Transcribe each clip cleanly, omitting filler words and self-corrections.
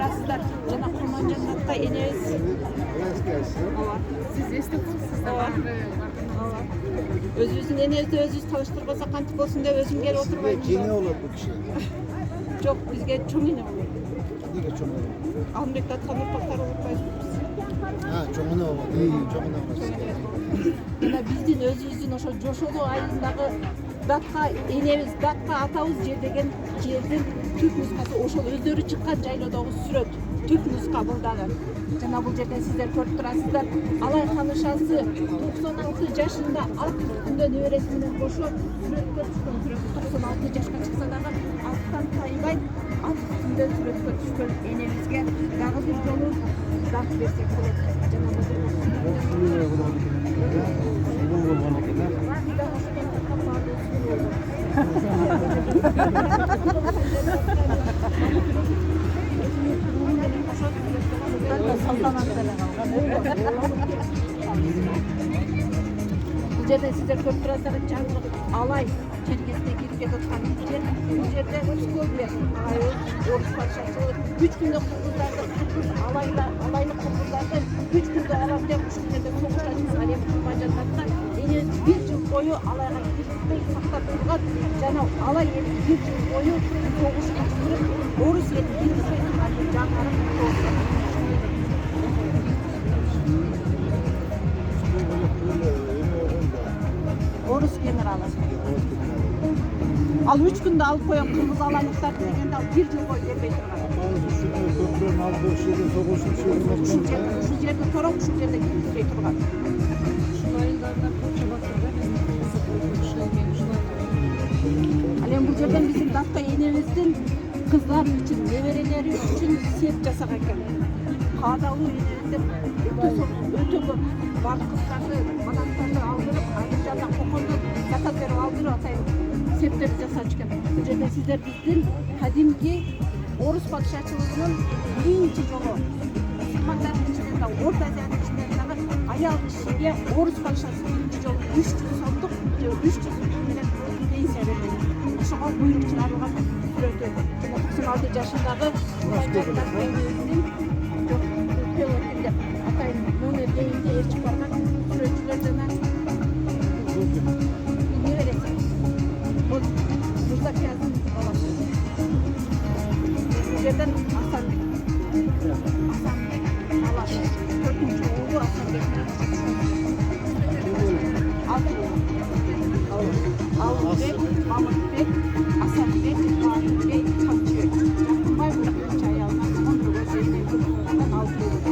турасыздар. Жана Курманжанатка энебиз. Ооба. Siz естиптсиз да. Өзүбүздүн энебизди өзүбүз табыштырбасак кантип болсун деп өзүм келип отурбайм. Жеңе болот бул киши. Жок, бизге чоң эне болот. Неге чоң болот? Алмекте аткан урпактар болуп калышпайбыз. Чоң эне болот. Чоң эне болот. Жана биздин өзүбүздүн ошо Жошолу айылындагы датка энебиз, датка атабыз же деген жердин түп нускасы ошол өздөрү чыккан жайлоодогу сүрөт. Түп нуска бул дагы. Жана бул жерден сиздер көрүп турасыздар. Алай ханышасы 96 жашында ак үстүндө небереси менен кошо сүрөткө түшкөн. 96 жашка чыкса дагы аттан тайбай ак үстүндө сүрөткө түшкөн энебизге дагы бир жолу дат берсек болот. Жана Бул жерде сиздер көрүп турасыздар, жаңы Алай чергесине кирип жаткан жер. Бул жерде Скобия орус патшасы 3 күндө кыргыздарды алайлык кыргыздарды 3 күндө алам деп 3 күндө согуш ачкан эми Курманжанатка энебиз 1 жыл бою Алайга киришпей сактап турган жана Алай эми 1 жыл бою согуш ачтырып орус элин киргизбей турган жаңарып орус генералы. Ал 3 күндө алып коём кыргыз алайлыктарды дегенде ал 1 жыл бою бербей турган. Ушул жерде торок ушул жерде киргизбей турган. Ал эми бул жерден биздин датка энебиздин кыздары үчүн, неберелери үчүн сеп жасаган экен. Каадалуу энебиздер өтө көп бар кыздарды, мадактарды алдырып, Айыржандан Кокондон заказ берип алдырып атайын септерди жасап экен. Бул жерде сиздер биздин кадимки орус патшачылыгынын биринчи жолу сыкмандардын ичинен да Орто Азиянын ичинен дагы аял кишиге орус патшасы биринчи жолу 300 сомдук же 300 менен пенсия берген. Ошого буйрук чыгарылган сүрөтү. Жана 96 жашындагы Курманжанаттын атайын номер дейинде ээрчип барган сүрөтчүлөр жана небереси. Бул Мурзакияздын баласы. Бул жерден Асанбек баласы. 4-үncү уулу Асанбек. Алыбек, Мамытбек, Асанбек, Мамытбек, Камчыбек. Жакынбай биринчи аялынан Кондого Зейнеп Курманжандан алып уулу.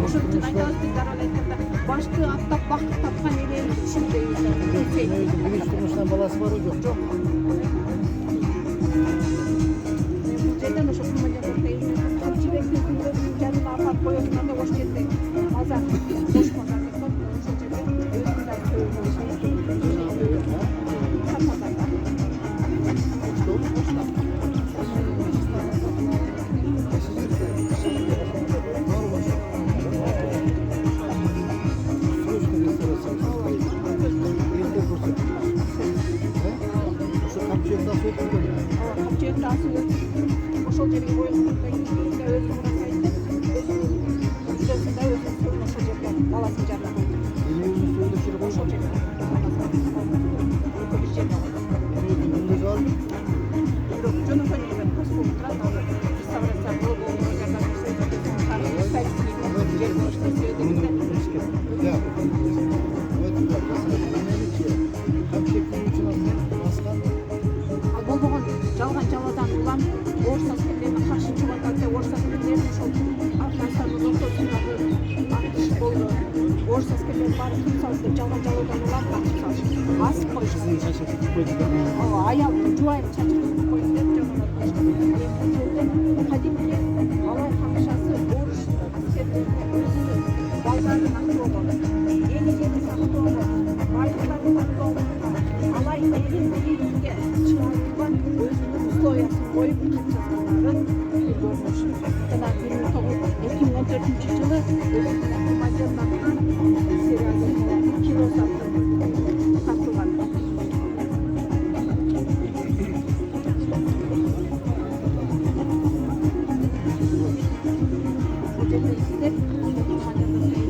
Ошон үчүн айтабыз биз дароо айтканда башкы аттап бакыт тапкан энебиз ушул дейбиз. Биринчи турмуштан баласы барбы жок? Жок. Бул жерден ошо Курманжанатка Камчыбектин күндөрүнүн жанына апарып коесуңар деп ошол жерде мазар бош мазар деп коет. Ошол жерде өзүнүн да ошол жерге коюлган кийинде өзү мурасайын деп өзүнүн үстөсүндө өзүнүн сурун ошол жерде баласын жанына койду. Ошол жерде. Бир жерде. Жөнөкөй эле пост болуп турат, ал реставрация кылып жардам болбогон жалган жаладан улам орус аскерлерине каршы чыгып атат деп орус аскерлери ошол Афганистандын ортосундагы атыш болду. Орус аскерлери баары тып салышты, жалган жаладан улам атып салышты. Асып коюшту. Ооба, аял жубайын чачыртып койду деп жөнөтүп коюшту. Кадимки Алай ханышасы орус аскерлерине өзүнүн балдарын актоого, элин сактоого, байлыктарын сактоого Алай элин бийликке чыгарылган өзүнүн условиясын коюп жазганларын көрмүш. Жана 2014-жылы Курманжанаттан сериясында кино сатылган. жерде издеп, турган жерде